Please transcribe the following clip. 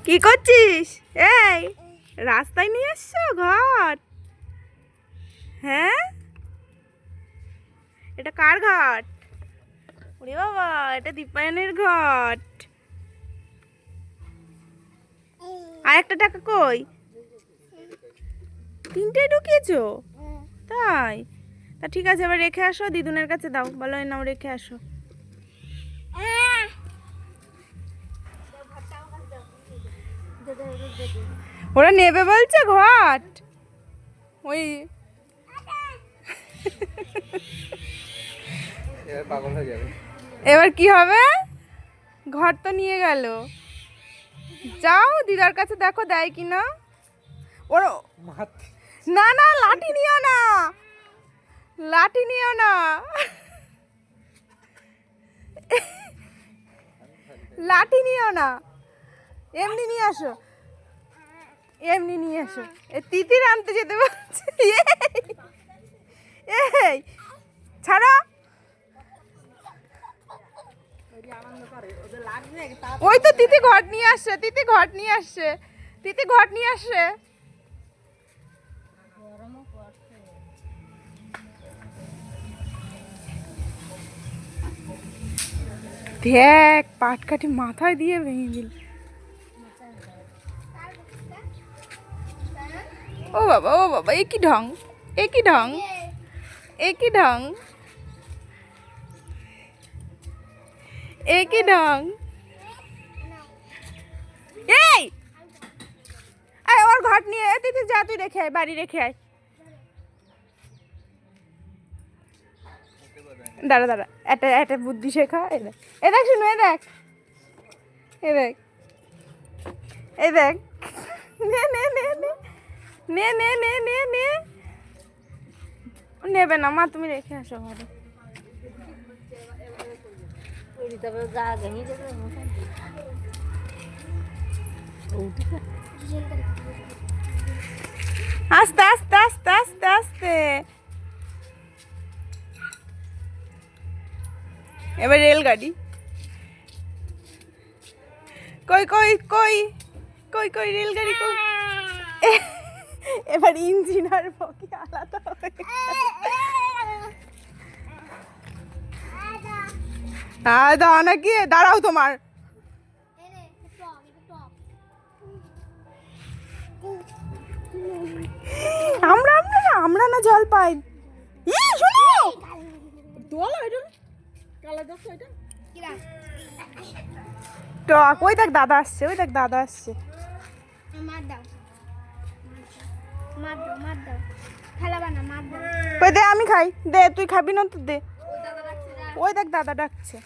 কি করছিস? এই রাস্তায় নিয়ে এসছো ঘট? হ্যাঁ, এটা কার ঘট? ওরে বাবা, এটা দীপায়নের ঘট। আর একটা টাকা কই? তিনটেই ঢুকিয়েছো? তাই? তা ঠিক আছে, এবার রেখে আসো, দিদুনের কাছে দাও, বলো এই নাও রেখে আসো। ওরা নেবে বলছে ঘট। ওই পাগল হয়ে যাবে। এবার কি হবে? ঘর তো নিয়ে গেল। যাও দিদার কাছে দেখো দেয় কিনা। ওর না না, লাঠি নিও না, লাঠি নিও না, লাঠি নিও না, এমনি নিয়ে আসো, এমনি নিয়ে আসো। এ তিতির আনতে যেতে বলছে। এই ছাড়ো। ওই তো তিতি ঘট নিয়ে আসছে, তিতি ঘট নিয়ে আসছে, তিতি ঘট নিয়ে আসছে। দেখ পাটকাঠি মাথায় দিয়ে ভেঙে দিল। ও বাবা, ও বাবা, এ কি ঢং, এ কি ঢং, এ কি ঢং, এ কি ঢং। এই ওর ঘট নিয়ে তিতি যা, তুই রেখে আয়, বাড়ি রেখে আয়। দাঁড়া দাঁড়া, একটা বুদ্ধি শেখা। এ দেখ শুনু, এ দেখ, এ দেখ, এই দেখ, নে নে নে নে নে নে নে নে নে। নেবে না মা, তুমি রেখে আসো ঘরে। আস্তে আস্তে আস্তে আস্তে আস্তে। এবার রেলগাড়ি। কই কই কই কই কই রেলগাড়ি কই? এবার ইঞ্জিন আর বগি আলাদা হয়ে গেছে। দাও নাকি, দাঁড়াও তোমার। আমরা আমরা না, আমরা না জল পাই। টক, ওই দেখ দাদা আসছে, ওই দেখ দাদা আসছে। ওই দে, আমি খাই, দে তুই খাবি না তো দে। ওই দেখ দাদা ডাকছে।